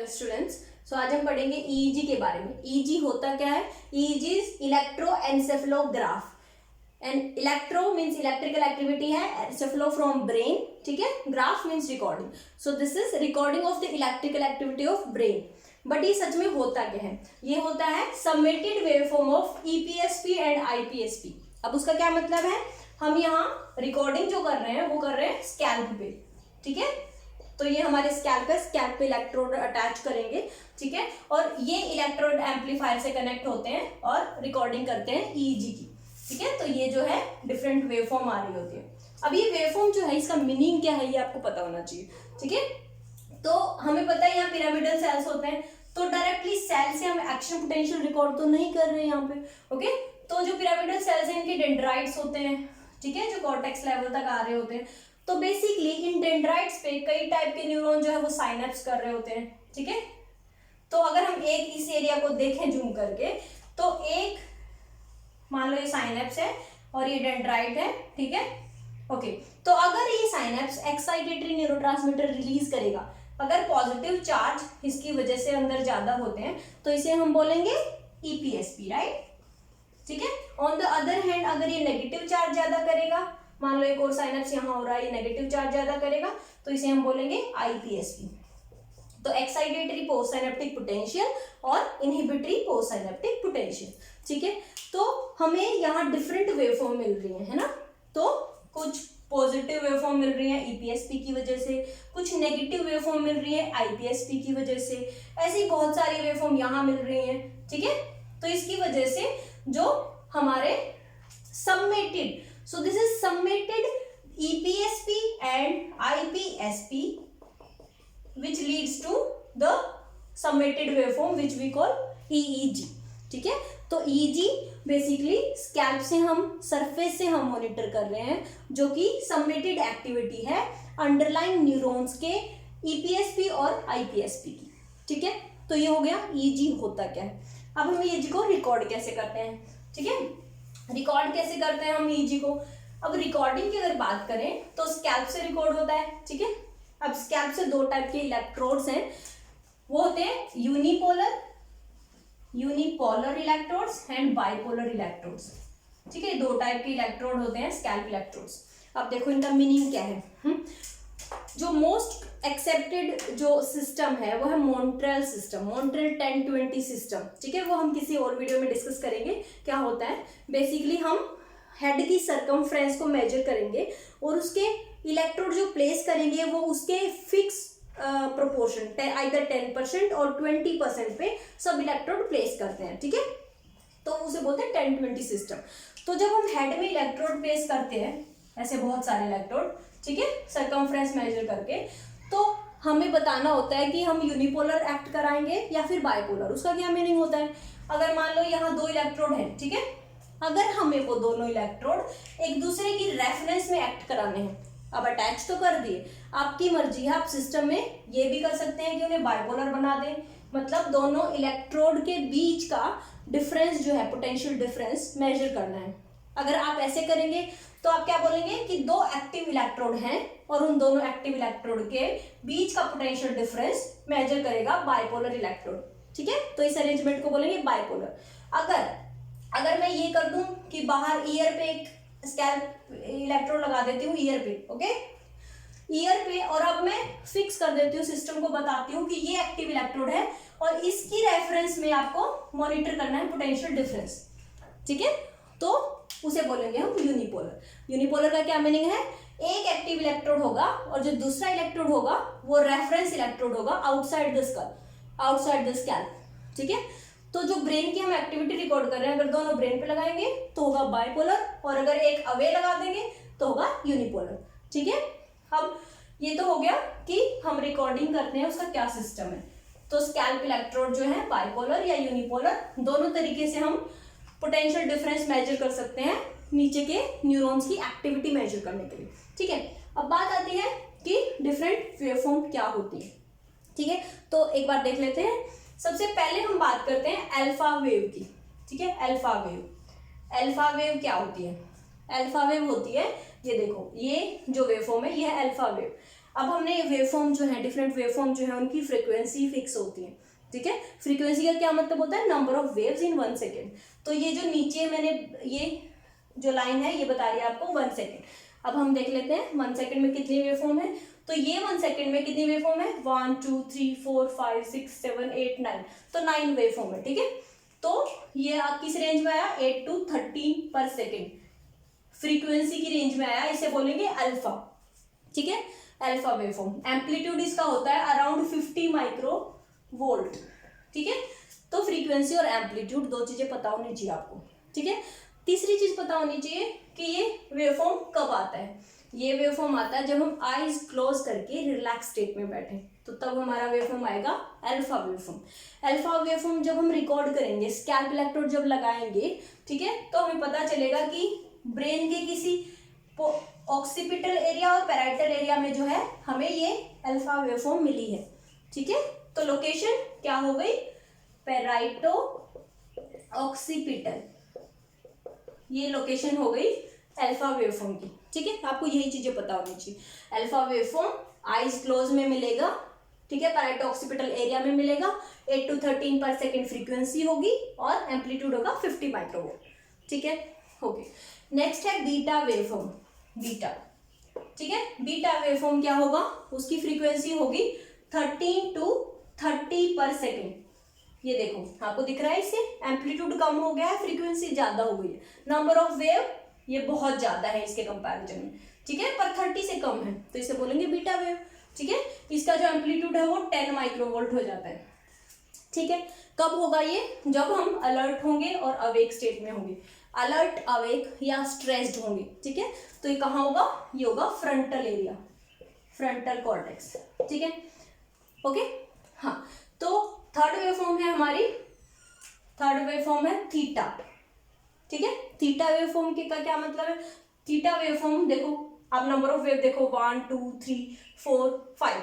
Students. सो आज हम पढ़ेंगे ईईजी के बारे में। ईईजी होता क्या है? EEG is electroencephalograph. And electro means electrical activity है, एन्सेफेलो फ्रॉम ब्रेन, ठीक है, graph means recording. So this is recording of the electrical activity of brain. But ये सच में होता क्या है? ये होता है submitted waveform of EPSP and IPSP. अब उसका क्या मतलब है? हम यहाँ रिकॉर्डिंग जो कर रहे हैं वो कर रहे हैं स्कैल्प पे, ठीक है। तो ये हमारे स्कैल्प पे इलेक्ट्रोड अटैच करेंगे, ठीक है, और ये इलेक्ट्रोड एम्पलीफायर से कनेक्ट होते हैं और रिकॉर्डिंग करते हैं ईईजी की, ठीक है। तो ये जो है डिफरेंट वेवफॉर्म आ रही होती है। अब ये वेवफॉर्म जो है इसका मीनिंग क्या है ये आपको पता होना चाहिए, ठीक है। तो हमें पता है यहाँ पिरामिडल सेल्स होते हैं, तो डायरेक्टली सेल से हम एक्शन पोटेंशियल रिकॉर्ड तो नहीं कर रहे हैं यहाँ पे, ओके। तो जो पिरामिडल सेल्स हैं इनके डेंड्राइट्स होते हैं, ठीक है, जो कॉर्टेक्स लेवल तक आ रहे होते हैं। तो बेसिकली इन डेंड्राइट्स पे कई टाइप के न्यूरॉन जो है वो साइनेप्स कर रहे होते हैं, ठीक है। तो अगर हम एक इस एरिया को देखें जूम करके, तो एक मान लो ये साइनेप्स है और ये डेंड्राइट है, ठीक है, ओके। तो अगर ये साइनेप्स एक्साइटेटरी न्यूरोट्रांसमीटर रिलीज करेगा, अगर पॉजिटिव चार्ज इसकी वजह से अंदर ज्यादा होते हैं तो इसे हम बोलेंगे ईपीएसपी, राइट, ठीक है। ऑन द अदर हैंड अगर ये नेगेटिव चार्ज ज्यादा करेगा, मान लो एक और साइनेप्स यहाँ हो रहा है, ये नेगेटिव चार्ज ज्यादा करेगा, तो इसे हम बोलेंगे आईपीएसपी। तो एक्साइटेटरी पोस्ट साइनेप्टिक पोटेंशियल और इनहिबिटरी पोस्ट साइनेप्टिक पोटेंशियल, ठीक है। तो हमें यहाँ डिफरेंट वेवफॉर्म मिल रही है ना। तो कुछ पॉजिटिव वेवफॉर्म मिल रही है ईपीएसपी की वजह से, कुछ नेगेटिव वेवफॉर्म मिल रही है आईपीएसपी की वजह से, ऐसी बहुत सारी वेवफॉर्म यहाँ मिल रही हैं, ठीक है। तो इसकी वजह से जो हमारे submitted, so this is submitted EPSP and IPSP which leads to the submitted waveform which we call EEG, ठीक है। तो EEG बेसिकली स्कैल्प से हम सरफेस से हम मॉनिटर कर रहे हैं जो कि सबमिटेड एक्टिविटी है अंडरलाइन न्यूरॉन्स के EPSP और IPSP की, ठीक है। तो ये हो गया EEG होता क्या है। अब हम EEG को रिकॉर्ड कैसे करते हैं, ठीक है। रिकॉर्ड कैसे करते हैं हम ईजी को? अब रिकॉर्डिंग की अगर बात करें तो स्कैल्प से रिकॉर्ड होता है, ठीक है। अब स्कैल्प से दो टाइप के इलेक्ट्रोड्स हैं, वो होते हैं unipolar electrodes and bipolar electrodes, ठीक है। दो टाइप के इलेक्ट्रोड होते हैं स्कैल्प इलेक्ट्रोड्स। अब देखो इनका मीनिंग क्या है। जो मोस्ट एक्सेप्टेड जो सिस्टम है वो है मॉन्ट्रेल सिस्टम, मॉन्ट्रेल 1020 सिस्टम, ठीक है। वो हम किसी और वीडियो में डिस्कस करेंगे क्या होता है। बेसिकली हम हेड की सर्कमफ्रेंस को मेजर करेंगे और उसके इलेक्ट्रोड जो प्लेस करेंगे वो उसके फिक्स प्रोपोर्शन आइदर 10% और 20% पे सब इलेक्ट्रोड प्लेस करते हैं, ठीक है। तो उसे बोलते हैं 1020 सिस्टम। तो जब हम हेड में इलेक्ट्रोड प्लेस करते हैं, ऐसे बहुत सारे इलेक्ट्रोड, ठीक है, सर्कमफ्रेंस मेजर करके, तो हमें बताना होता है कि हम यूनिपोलर एक्ट कराएंगे या फिर बाइपोलर। उसका क्या मीनिंग होता है? अगर मान लो यहाँ दो इलेक्ट्रोड हैं, ठीक है, अगर हमें वो दोनों इलेक्ट्रोड एक दूसरे की रेफरेंस में एक्ट कराने हैं, अब अटैच तो कर दिए, आपकी मर्जी है, आप सिस्टम में ये भी कर सकते हैं कि उन्हें बाइपोलर बना दें, मतलब दोनों इलेक्ट्रोड के बीच का डिफरेंस जो है, पोटेंशियल डिफरेंस मेजर करना है। अगर आप ऐसे करेंगे तो आप क्या बोलेंगे कि दो एक्टिव इलेक्ट्रोड हैं और उन दोनों एक्टिव इलेक्ट्रोड के बीच का पोटेंशियल डिफरेंस मेजर करेगा बाइपोलर इलेक्ट्रोड, ठीक है। तो इस अरेंजमेंट को बोलेंगे बाइपोलर। अगर मैं ये कर दूं कि बाहर ईयर पे एक स्कैल्प इलेक्ट्रोड लगा देती हूँ ईयर पे, ओके, ईयर पे, और अब मैं फिक्स कर देती हूँ, सिस्टम को बताती हूँ कि ये एक्टिव इलेक्ट्रोड है और इसकी रेफरेंस में आपको मॉनिटर करना है पोटेंशियल डिफरेंस, ठीक है। तो उसे बोलेंगे हम यूनिपोलर। यूनिपोलर का क्या मीनिंग है? एक एक्टिव इलेक्ट्रोड होगा और जो दूसरा इलेक्ट्रोड होगा वो रेफरेंस इलेक्ट्रोड होगा outside the skull, outside the scalp, ठीक है। तो जो ब्रेन की हम एक्टिविटी रिकॉर्ड कर रहे हैं, अगर दोनों ब्रेन पे लगाएंगे तो होगा बाइपोलर, और अगर एक अवे लगा देंगे तो होगा यूनिपोलर, ठीक है। अब ये तो हो गया कि हम रिकॉर्डिंग करते हैं उसका क्या सिस्टम है। तो स्कैल्प इलेक्ट्रोड जो है बाइपोलर या यूनिपोलर, दोनों तरीके से हम पोटेंशियल डिफरेंस मेजर कर सकते हैं नीचे के न्यूरॉन्स की एक्टिविटी मेजर करने के लिए, ठीक है। अब बात आती है कि डिफरेंट वेवफॉर्म क्या होती है, ठीक है। तो एक बार देख लेते हैं। सबसे पहले हम बात करते हैं अल्फा वेव की, ठीक है। अल्फा वेव क्या होती है? अल्फा वेव होती है, ये देखो, ये जो वेवफॉर्म है ये है अल्फा वेव। अब हमने वेवफॉर्म जो है, डिफरेंट वेवफॉर्म जो है उनकी फ्रीक्वेंसी फिक्स होती है, ठीक है। फ्रीक्वेंसी का क्या मतलब होता है, number of waves in 1 second. तो ये जो नीचे मैंने ये जो लाइन है ये बता रही है आपको 1 सेकेंड। अब हम देख लेते हैं 1 सेकेंड में कितनी वेवफॉर्म है। तो ये 1 सेकेंड में कितनी वेवफॉर्म है, 1 2 3 4 5 6 7 8 9, तो 9 वेवफॉर्म है, ठीक है। तो ये किस रेंज में आया, 8 to 13 पर सेकेंड फ्रीक्वेंसी की रेंज में आया, इसे बोलेंगे अल्फा, ठीक है, अल्फा वेवफॉर्म। एम्पलीट्यूड इसका होता है अराउंड 50 माइक्रो वोल्ट, ठीक है। तो फ्रीक्वेंसी और एम्पलीट्यूड दो चीजें पता होनी चाहिए आपको, ठीक है। तीसरी चीज पता होनी चाहिए कि ये वेवफॉर्म कब आता है। ये वेवफॉर्म आता है जब हम आईज क्लोज करके रिलैक्स स्टेट में बैठे, तो तब हमारा वेवफॉर्म आएगा अल्फा वेवफॉर्म। अल्फा वेवफॉर्म जब हम रिकॉर्ड करेंगे, स्कैल्प इलेक्ट्रोड जब लगाएंगे, ठीक है, तो हमें पता चलेगा कि ब्रेन के किसी ऑक्सीपिटल एरिया और पैराइटल एरिया में जो है हमें ये अल्फा वेवफॉर्म मिली है, ठीक है। तो लोकेशन क्या हो गई, पैराइटो ऑक्सीपिटल, ये लोकेशन हो गई अल्फा वेवफॉर्म की, ठीक है। आपको यही चीजें पता होनी चाहिए। अल्फा वेवफॉर्म आईज क्लोज में मिलेगा, ठीक है, पैराइटो ऑक्सीपिटल एरिया में मिलेगा, 8 to 13 पर सेकेंड फ्रीक्वेंसी होगी और एम्पलीट्यूड होगा 50 माइक्रोवोल्ट, ठीक है। ओके, नेक्स्ट है बीटा वेवफॉर्म, बीटा, ठीक है। बीटा वेवफॉर्म क्या होगा, उसकी फ्रीक्वेंसी होगी 13 to 30 पर सेकेंड। ये देखो आपको दिख रहा है, इससे एम्पलीट्यूड कम हो गया है, फ्रीक्वेंसी ज्यादा हो गई है, नंबर ऑफ वेव ये बहुत ज्यादा है इसके कंपैरिजन में, ठीक है, पर 30 से कम है, तो इसे बोलेंगे बीटा वेव, ठीक है। इसका जो एम्पलीट्यूड है वो 10 माइक्रोवोल्ट हो जाता है, ठीक है। कब होगा ये, जब हम अलर्ट होंगे और अवेक स्टेट में होंगे, अलर्ट, अवेक या स्ट्रेस्ड होंगे, ठीक है। तो ये कहाँ होगा, ये होगा फ्रंटल एरिया, फ्रंटल कॉर्टेक्स, ठीक है, ओके। हाँ, तो थर्ड वेवफॉर्म है हमारी, थर्ड वेवफॉर्म है थीटा, ठीक है। थीटा वेवफॉर्म के का क्या मतलब है, थीटा वेवफॉर्म देखो आप नंबर ऑफ वेव देखो 1 2 3 4 5,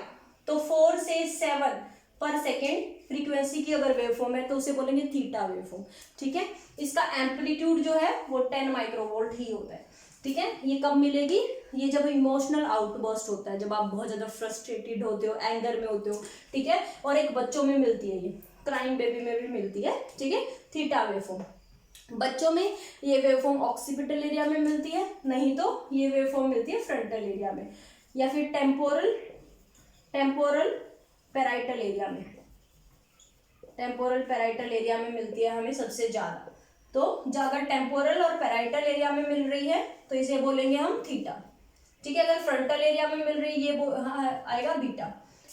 तो 4 से 7 पर सेकेंड फ्रीक्वेंसी की अगर वेवफॉर्म है तो उसे बोलेंगे थीटा वेवफॉर्म, ठीक है। इसका एम्पलीट्यूड जो है वो 10 माइक्रोवोल्ट ही होता है, ठीक है। ये कब मिलेगी, ये जब इमोशनल आउटबर्स्ट होता है, जब आप बहुत ज्यादा फ्रस्ट्रेटेड होते हो, एंगर में होते हो, ठीक है। और एक बच्चों में मिलती है, ये क्राइम बेबी में भी मिलती है, ठीक है, थीटा वेवफॉर्म। बच्चों में ये वेवफॉर्म ऑक्सीपिटल एरिया में मिलती है, नहीं तो ये वेवफॉर्म मिलती है फ्रंटल एरिया में, या फिर टेम्पोरल पैराइटल एरिया में, टेम्पोरल पैराइटल एरिया में मिलती है हमें सबसे ज्यादा। तो अगर टेम्पोरल और पैराइटल एरिया में मिल रही है तो इसे बोलेंगे हम थीटा, ठीक है। अगर फ्रंटल एरिया में मिल रही है ये आएगा बीटा,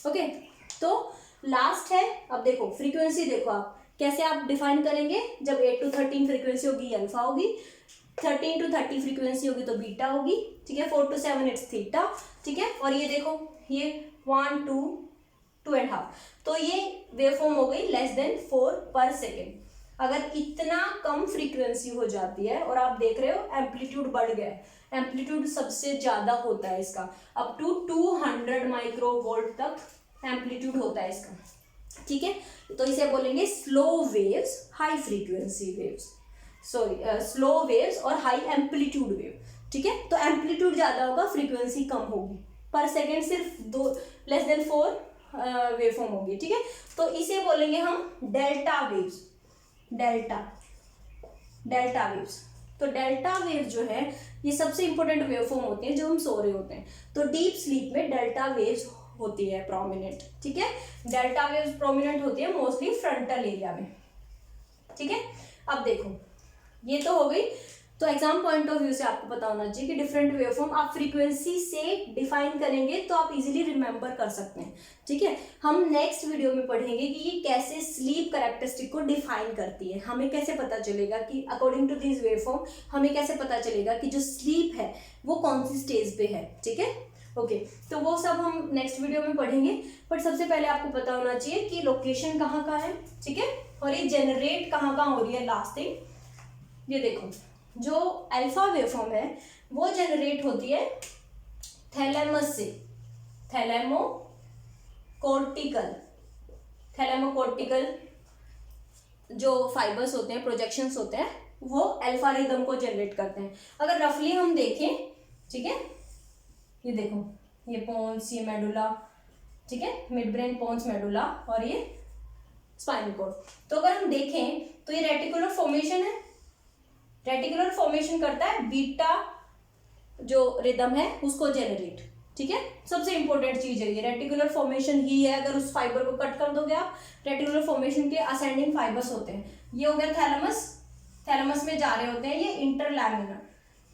ओके। तो लास्ट है, अब देखो फ्रीक्वेंसी देखो आप कैसे आप डिफाइन करेंगे, जब 8 to 13 फ्रीक्वेंसी होगी अल्फा होगी, 13 to 30 फ्रीक्वेंसी होगी तो बीटा होगी, ठीक है, 4 to 7 इट्स थीटा, ठीक है। और ये देखो ये 1 2 2.5, तो ये वेवफॉर्म हो गई लेस देन 4 पर सेकेंड। अगर इतना कम फ्रीक्वेंसी हो जाती है और आप देख रहे हो एम्पलीट्यूड बढ़ गया है, एम्पलीट्यूड सबसे ज्यादा होता है इसका, अप टू 200 माइक्रोवोल्ट तक एम्पलीट्यूड होता है इसका, ठीक है। तो इसे बोलेंगे slow waves, high frequency waves, sorry slow waves और हाई एम्पलीट्यूड वेव, ठीक है। तो एम्पलीट्यूड ज्यादा होगा, फ्रीक्वेंसी कम होगी, पर सेकेंड सिर्फ 2 लेस देन 4 वेवफॉर्म होगी, ठीक है। तो इसे बोलेंगे हम डेल्टा वेव्स, डेल्टा वेव्स। तो डेल्टा वेव जो है ये सबसे इंपॉर्टेंट वेवफॉर्म होती है जब हम सो रहे होते हैं, तो डीप स्लीप में डेल्टा वेव्स होती है प्रोमिनेंट, ठीक है। डेल्टा वेव्स प्रोमिनेंट होती है मोस्टली फ्रंटल एरिया में, ठीक है। अब देखो ये तो हो गई, तो एग्जाम पॉइंट ऑफ व्यू से आपको पता होना चाहिए कि डिफरेंट वेवफॉर्म आप फ्रीक्वेंसी से डिफाइन करेंगे तो आप इजीली रिमेंबर कर सकते हैं, ठीक है। हम नेक्स्ट वीडियो में पढ़ेंगे कि ये कैसे स्लीप कैरेक्टरिस्टिक को डिफाइन करती है, हमें कैसे पता चलेगा कि अकॉर्डिंग टू दिस वेवफॉर्म हमें कैसे पता चलेगा कि जो स्लीप है वो कौन सी स्टेज पे है, ठीक है, ओके। तो वो सब हम नेक्स्ट वीडियो में पढ़ेंगे, बट सबसे पहले आपको पता होना चाहिए कि लोकेशन कहाँ का है, ठीक है, और ये जनरेट कहाँ हो रही है। लास्ट थिंग ये देखो, जो अल्फा वेवफॉर्म है वो जनरेट होती है थैलेमस से, थैलेमोकॉर्टिकल जो फाइबर्स होते हैं, प्रोजेक्शंस होते हैं, वो अल्फा रिदम को जनरेट करते हैं। अगर रफली हम देखें, ठीक है, ये देखो ये पोन्स, ये मेडुला, ठीक है, मिड ब्रेन, पोन्स, मेडुला और ये स्पाइनल कॉर्ड। तो अगर हम देखें तो ये रेटिकुलर फॉर्मेशन है, रेटिकुलर फॉर्मेशन करता है बीटा जो रिदम है उसको जेनरेट, ठीक है। सबसे इंपॉर्टेंट चीज है ये रेटिकुलर फॉर्मेशन ही है। अगर उस फाइबर को कट कर दोगे आप, रेटिकुलर फॉर्मेशन के असेंडिंग फाइबर्स होते हैं। ये हो गया थैलेमस, थैलेमस में जा रहे होते हैं ये इंटरलैमिनर,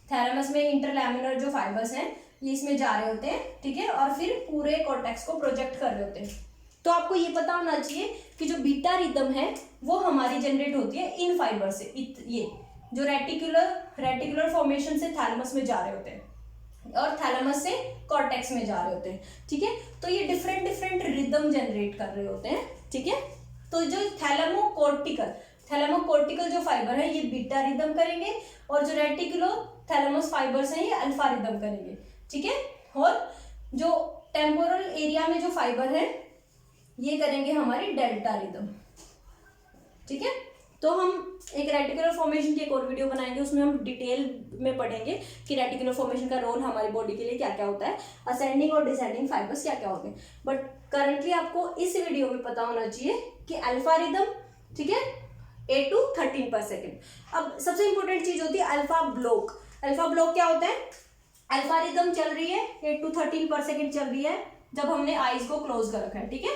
थैलेमस में इंटरलैमिनर जो फाइबर्स हैं ये इसमें जा रहे होते हैं, ठीक है, और फिर पूरे कॉर्टेक्स को प्रोजेक्ट कर रहे होते हैं। तो आपको ये पता होना चाहिए कि जो बीटा रिदम है वो हमारी जनरेट होती है इन फाइबर से। ये जो रेटिकुलर फॉर्मेशन से थैलेमस में जा रहे होते हैं और थैलेमस से कॉर्टेक्स में जा रहे होते हैं, ठीक है। तो ये डिफरेंट डिफरेंट रिदम जनरेट कर रहे होते हैं, ठीक है। तो जो थैलेमोकॉर्टिकल जो फाइबर है ये बीटा रिदम करेंगे और जो रेटिकुलो थैलेमस फाइबर्स हैं ये अल्फा रिदम करेंगे, ठीक है। और जो टेम्पोरल एरिया में जो फाइबर है ये करेंगे हमारी डेल्टा रिदम, ठीक है। तो हम एक रेटिकुलर फॉर्मेशन की एक और वीडियो बनाएंगे, उसमें हम डिटेल में पढ़ेंगे कि रेटिकुलर फॉर्मेशन का रोल हमारी बॉडी के लिए क्या क्या होता है, असेंडिंग और डिसेंडिंग फाइबर्स क्या क्या होते हैं। बट करंटली आपको इस वीडियो में पता होना चाहिए कि अल्फा रिदम, ठीक है, 8 to 13 per second। अब सबसे इंपॉर्टेंट चीज होती है अल्फा ब्लॉक। अल्फा ब्लॉक क्या होता है? अल्फा रिदम चल रही है 8 to 13 per second चल रही है जब हमने आईज को क्लोज कर रखा है, ठीक है,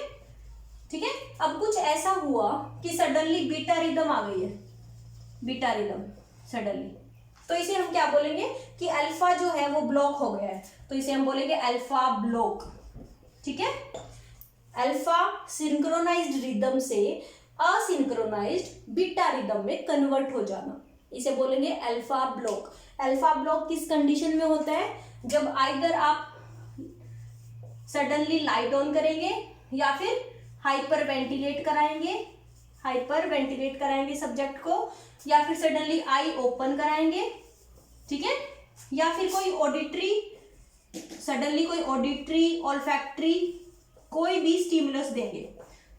ठीक है। अब कुछ ऐसा हुआ कि सडनली बीटा रिदम आ गई है, बीटा रिदम सडनली, तो इसे हम क्या बोलेंगे कि अल्फा जो है वो ब्लॉक हो गया है, तो इसे हम बोलेंगे अल्फा ब्लॉक, ठीक है। अल्फा सिंक्रोनाइज्ड रिदम से असिंक्रोनाइज्ड बीटा रिदम में कन्वर्ट हो जाना, इसे बोलेंगे अल्फा ब्लॉक। अल्फा ब्लॉक किस कंडीशन में होता है? जब आइदर आप सडनली लाइट ऑन करेंगे या फिर हाइपर वेंटिलेट कराएंगे सब्जेक्ट को, या फिर सडनली आई ओपन कराएंगे, ठीक है, या फिर सडनली कोई ऑडिटरी ऑल्फैक्टरी कोई भी स्टिमुलस देंगे,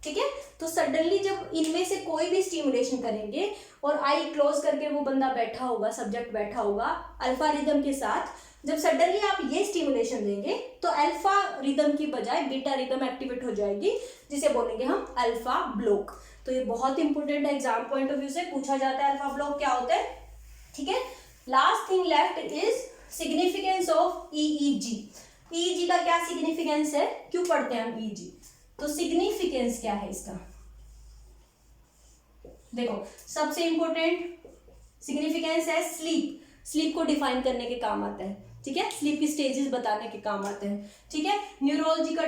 ठीक है। तो सडनली जब इनमें से कोई भी स्टिमुलेशन करेंगे और आई क्लोज करके वो बंदा बैठा होगा, सब्जेक्ट बैठा होगा अल्फा रिदम के साथ, जब सडनली आप ये स्टिमुलेशन देंगे तो अल्फा रिदम की बजाय बीटा रिदम एक्टिवेट हो जाएगी, जिसे बोलेंगे हम अल्फा ब्लॉक। तो ये बहुत इंपॉर्टेंट है, एग्जाम पॉइंट ऑफ व्यू से पूछा जाता है अल्फा ब्लॉक क्या होता है, ठीक है। Last thing left is significance of EEG. EEG का क्या सिग्निफिकेंस है, क्यों पढ़ते हैं हम ईईजी? तो सिग्निफिकेंस क्या है इसका, देखो सबसे इंपॉर्टेंट सिग्निफिकेंस है स्लीप को डिफाइन करने के काम आता है, ठीक है, स्लीप की स्टेजेस बताने के काम आते हैं, ठीक है। न्यूरोलॉजिकल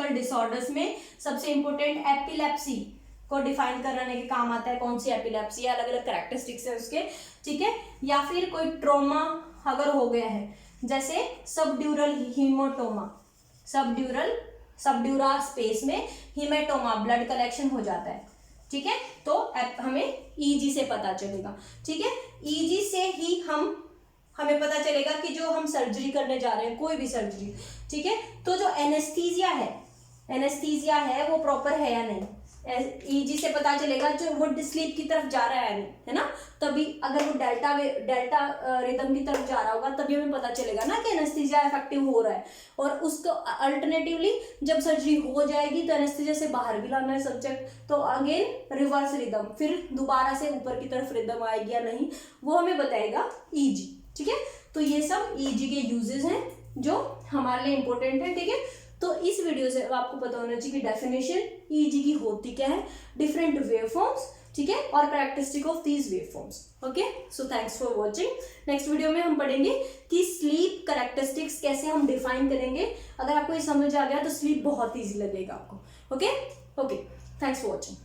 डिसऑर्डर्स में सबसे इंपॉर्टेंट एपिलेप्सी को डिफाइन करने के काम आता है। कौन सी एपिलेप्सी है, अलग अलग कैरेक्टरिस्टिक्स है उसके, ठीक है। या फिर कोई ट्रॉमा अगर हो गया है, जैसे सबड्यूरल हीमोटोमा, सबड्यूरा स्पेस में हीमेटोमा, ब्लड कलेक्शन हो जाता है, ठीक है, तो हमें ईजी से पता चलेगा, ठीक है। ईजी से ही हमें पता चलेगा कि जो हम सर्जरी करने जा रहे हैं, कोई भी सर्जरी, ठीक है, तो जो एनेस्थीसिया है वो प्रॉपर है या नहीं, ईजी से पता चलेगा। जो वो स्लीप की तरफ जा रहा है नहीं, है ना, तभी अगर वो डेल्टा रिदम की तरफ जा रहा होगा तभी हमें पता चलेगा ना कि एनेस्थीसिया इफेक्टिव हो रहा है। और उसको अल्टरनेटिवली जब सर्जरी हो जाएगी तो एनेस्थीसिया से बाहर भी लाना है सब्जेक्ट, तो अगेन रिवर्स रिदम, फिर दोबारा से ऊपर की तरफ रिदम आएगी या नहीं, वो हमें बताएगा ईजी, ठीक है। तो ये सब ईजी के यूजेस हैं जो हमारे लिए इंपॉर्टेंट है, ठीक है। तो इस वीडियो से आपको पता होना चाहिए कि डेफिनेशन ईजी की होती क्या है, डिफरेंट वेवफॉर्म्स, ठीक है, और characteristic of these waveforms. Okay, so thanks for watching. Next video में हम पढ़ेंगे कि स्लीप कैरेक्टरिस्टिक्स कैसे हम डिफाइन करेंगे। अगर आपको ये समझ आ गया तो स्लीप बहुत ईजी लगेगा आपको। Okay, thanks for watching.